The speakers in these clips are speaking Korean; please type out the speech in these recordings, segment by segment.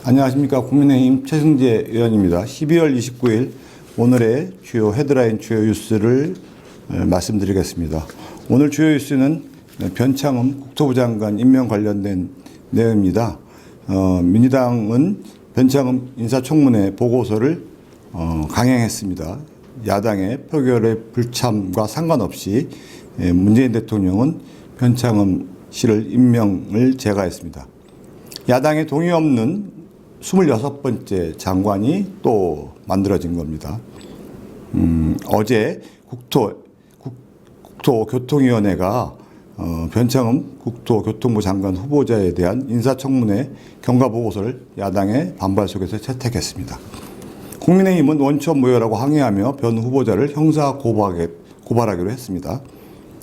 안녕하십니까. 국민의힘 최승재 의원입니다. 12월 29일 오늘의 주요 헤드라인 주요 뉴스를 말씀드리겠습니다. 오늘 주요 뉴스는 변창흠 국토부 장관 임명 관련된 내용입니다. 민주당은 변창흠 인사청문회 보고서를 강행했습니다. 야당의 표결의 불참과 상관없이 문재인 대통령은 변창흠 씨를 임명을 제거했습니다. 야당의 동의 없는 26번째 장관이 또 만들어진 겁니다. 어제 국토교통위원회가 변창흠 국토교통부 장관 후보자에 대한 인사청문회 경과보고서를 야당의 반발 속에서 채택했습니다. 국민의힘은 원천 무효라고 항의하며 변 후보자를 형사 고발하기로 했습니다.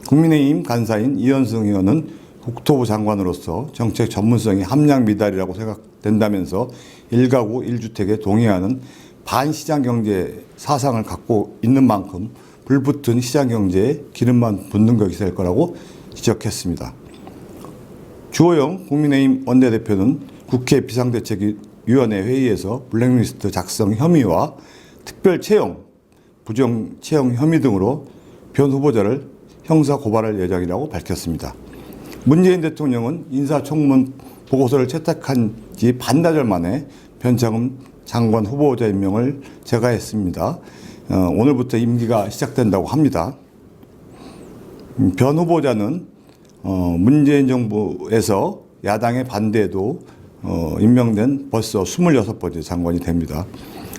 국민의힘 간사인 이현승 의원은 국토부 장관으로서 정책 전문성이 함량 미달이라고 생각된다면서 1가구 1주택에 동의하는 반시장경제 사상을 갖고 있는 만큼 불붙은 시장경제에 기름만 붓는 것이 될 거라고 지적했습니다. 주호영 국민의힘 원내대표는 국회 비상대책위원회 회의에서 블랙리스트 작성 혐의와 특별 채용, 부정 채용 혐의 등으로 변 후보자를 형사 고발할 예정이라고 밝혔습니다. 문재인 대통령은 인사청문 보고서를 채택한 지 반나절 만에 변창흠 장관 후보자 임명을 제거했습니다. 오늘부터 임기가 시작된다고 합니다. 변 후보자는 문재인 정부에서 야당의 반대에도 임명된 벌써 26번째 장관이 됩니다.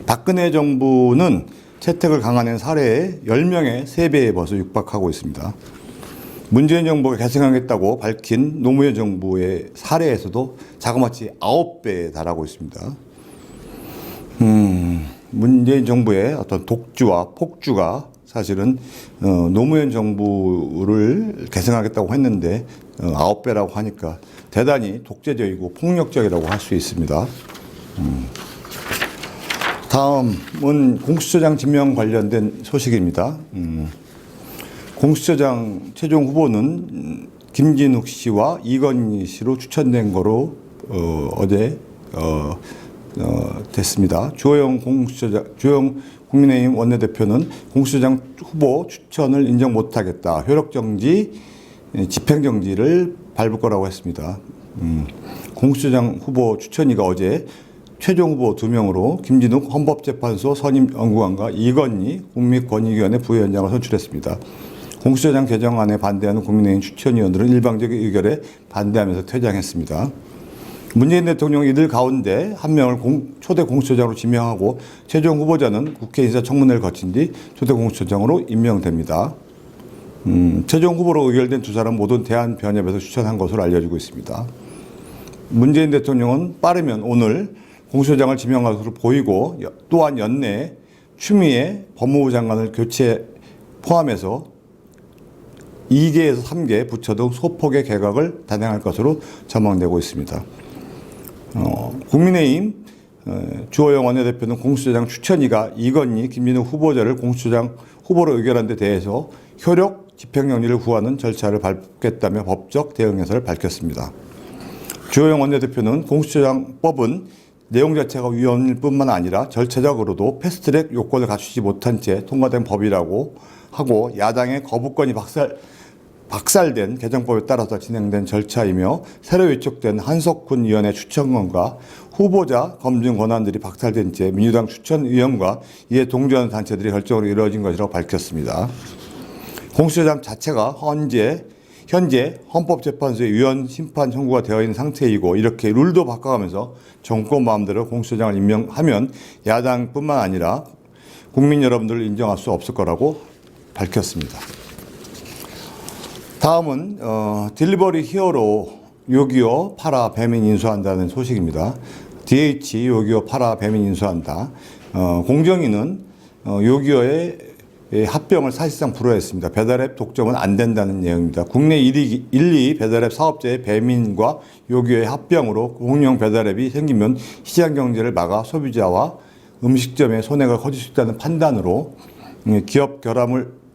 박근혜 정부는 채택을 강화한 사례에 10명의 3배에 벌써 육박하고 있습니다. 문재인 정부가 개성하겠다고 밝힌 노무현 정부의 사례에서도 자그마치 9배에 달하고 있습니다. 문재인 정부의 어떤 독주와 폭주가 사실은 노무현 정부를 개성하겠다고 했는데 9배라고 하니까 대단히 독재적이고 폭력적이라고 할 수 있습니다. 다음은 공수처장 지명 관련된 소식입니다. 공수처장 최종 후보는 김진욱 씨와 이건희 씨로 추천된 거로 어제 됐습니다. 주호영 국민의힘 원내대표는 공수처장 후보 추천을 인정 못하겠다. 효력정지, 집행정지를 밟을 거라고 했습니다. 공수처장 후보 추천위가 어제 최종 후보 2명으로 김진욱 헌법재판소 선임연구관과 이건희 국민권익위원회 부위원장을 선출했습니다. 공수처장 개정안에 반대하는 국민의힘 추천위원들은 일방적인 의결에 반대하면서 퇴장했습니다. 문재인 대통령은 이들 가운데 한 명을 초대 공수처장으로 지명하고 최종 후보자는 국회 인사청문회를 거친 뒤 초대 공수처장으로 임명됩니다. 최종 후보로 의결된 두 사람 모두 대한변협에서 추천한 것으로 알려지고 있습니다. 문재인 대통령은 빠르면 오늘 공수처장을 지명할 것으로 보이고 또한 연내에 추미애 법무부 장관을 교체 포함해서 2개에서 3개 부처 등 소폭의 개각을 단행할 것으로 전망되고 있습니다. 국민의힘 주호영 원내대표는 공수처장 추천위가 이건희, 김진욱 후보자를 공수처장 후보로 의결한 데 대해서 효력 집행정지를 구하는 절차를 밟겠다며 법적 대응 해설을 밝혔습니다. 주호영 원내대표는 공수처장법은 내용 자체가 위헌일 뿐만 아니라 절차적으로도 패스트트랙 요건을 갖추지 못한 채 통과된 법이라고 하고 야당의 거부권이 박살된 개정법에 따라서 진행된 절차이며 새로 위촉된 한석훈 위원회 추천권과 후보자 검증 권한들이 박살된 채 민주당 추천위원과 이에 동조하는 단체들이 결정으로 이루어진 것이라고 밝혔습니다. 공수처장 자체가 현재 헌법재판소의 위헌 심판 청구가 되어 있는 상태이고 이렇게 룰도 바꿔가면서 정권 마음대로 공수처장을 임명하면 야당뿐만 아니라 국민 여러분들을 인정할 수 없을 거라고 밝혔습니다. 다음은 딜리버리 히어로 요기요 파라 배민 인수한다는 소식입니다. DH 요기요 파라 배민 인수한다. 공정위는 요기요의 합병을 사실상 불허했습니다. 배달앱 독점은 안 된다는 내용입니다. 국내 1, 2 배달앱 사업자의 배민과 요기요의 합병으로 공용 배달앱이 생기면 시장 경제를 막아 소비자와 음식점의 손해가 커질 수 있다는 판단으로 기업 결함을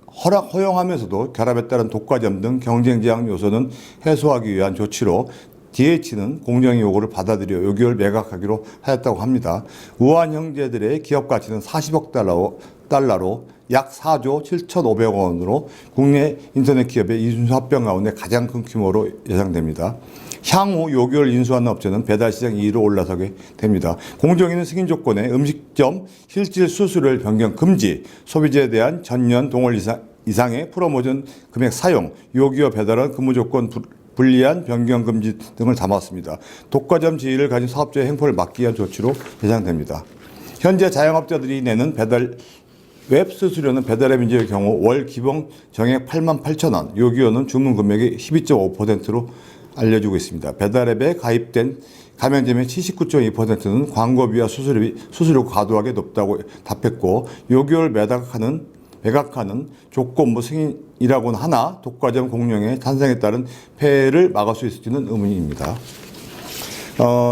허용하면서도 결합에 따른 독과점 등 경쟁 제약 요소는 해소하기 위한 조치로 DH는 공정위 요구를 받아들여 6개월 매각하기로 하였다고 합니다. 우한 형제들의 기업 가치는 40억 달러로 약 4조 7,500억 원으로 국내 인터넷 기업의 인수 합병 가운데 가장 큰 규모로 예상됩니다. 향후 6개월 인수하는 업체는 배달 시장 2위로 올라서게 됩니다. 공정위는 승인 조건에 음식점 실질 수수료를 변경 금지, 소비자에 대한 전년 동월 이상의 프로모션 금액 사용, 요기요 배달원 근무 조건 불리한 변경 금지 등을 담았습니다. 독과점 지위를 가진 사업자의 행포를 막기 위한 조치로 예상됩니다. 현재 자영업자들이 내는 배달 웹 수수료는 배달앱 인증의 경우 월 기본 정액 88,000원, 요기요는 주문 금액의 12.5%로 알려주고 있습니다. 배달앱에 가입된 가맹점의 79.2%는 광고비와 수수료가 과도하게 높다고 답했고, 요기요를 매각하는 조건부 승인이라고는 하나 독과점 공룡의 탄생에 따른 폐해를 막을 수 있을지는 의문입니다.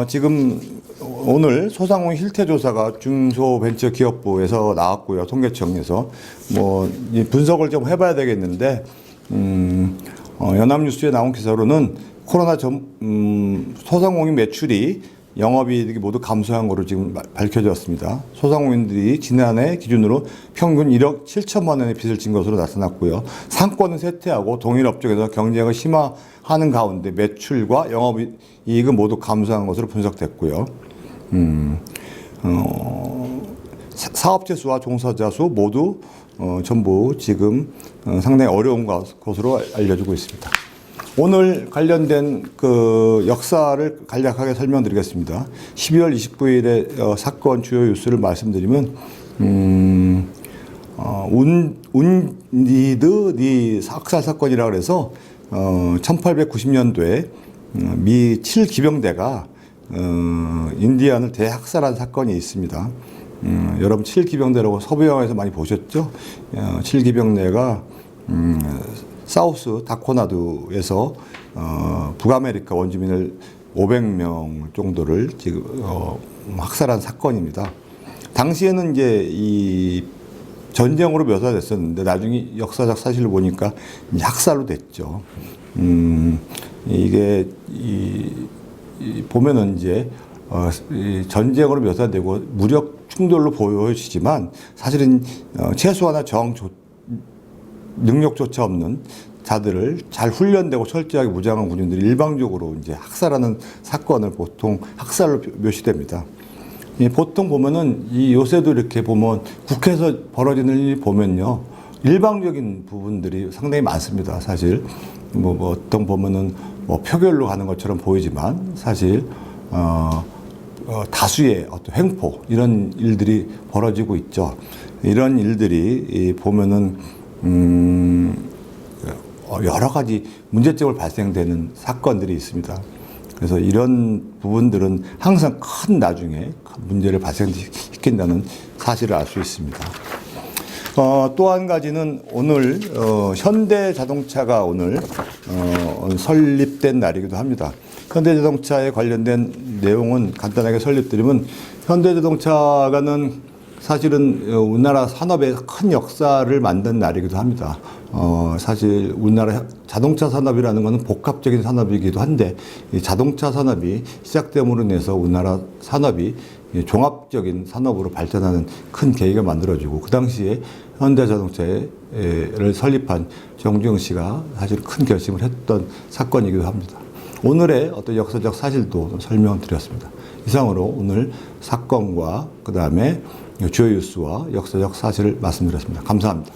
지금 오늘 소상공인 실태 조사가 중소벤처기업부에서 나왔고요. 통계청에서 분석을 좀 해봐야 되겠는데, 연합뉴스에 나온 기사로는 코로나 소상공인 매출이 영업이익이 모두 감소한 것으로 지금 밝혀졌습니다. 소상공인들이 지난해 기준으로 평균 1억 7천만 원의 빚을 진 것으로 나타났고요. 상권은 쇠퇴하고 동일 업종에서 경쟁을 심화하는 가운데 매출과 영업이익은 모두 감소한 것으로 분석됐고요. 사업체 수와 종사자 수 모두 전부 지금 상당히 어려운 것으로 알려지고 있습니다. 오늘 관련된 그 역사를 간략하게 설명드리겠습니다. 12월 29일에 사건 주요 뉴스를 말씀드리면, 운니드 학살 사건이라고 해서 1890년도에 미 7기병대가 인디안을 대학살한 사건이 있습니다. 여러분 7기병대라고 서부 영화에서 많이 보셨죠? 7기병대가 사우스 다코나드에서 북아메리카 원주민을 500명 정도를 지금 학살한 사건입니다. 당시에는 이제 이 전쟁으로 묘사됐었는데 나중에 역사적 사실을 보니까 학살로 됐죠. 이게 보면은 이제 전쟁으로 묘사되고 무력 충돌로 보여지지만 사실은 최소한의 능력조차 없는 자들을 잘 훈련되고 철저하게 무장한 군인들이 일방적으로 이제 학살하는 사건을 보통 학살로 묘시됩니다. 보통 보면은 요새도 이렇게 보면 국회에서 벌어지는 일 보면요, 일방적인 부분들이 상당히 많습니다. 사실 어떤 보면은 표결로 가는 것처럼 보이지만 사실 다수의 어떤 횡포 이런 일들이 벌어지고 있죠. 이런 일들이 보면은 여러 가지 문제점을 발생되는 사건들이 있습니다. 그래서 이런 부분들은 항상 나중에 문제를 발생시킨다는 사실을 알 수 있습니다. 또 한 가지는 오늘 현대자동차가 오늘 설립된 날이기도 합니다. 현대자동차에 관련된 내용은 간단하게 설립드리면, 현대자동차가는 사실은 우리나라 산업에 큰 역사를 만든 날이기도 합니다. 사실 우리나라 자동차 산업이라는 것은 복합적인 산업이기도 한데, 이 자동차 산업이 시작됨으로 인해서 우리나라 산업이 종합적인 산업으로 발전하는 큰 계기가 만들어지고, 그 당시에 현대자동차를 설립한 정주영 씨가 사실 큰 결심을 했던 사건이기도 합니다. 오늘의 어떤 역사적 사실도 설명드렸습니다. 이상으로 오늘 사건과 그 다음에 주요 뉴스와 역사적 사실을 말씀드렸습니다. 감사합니다.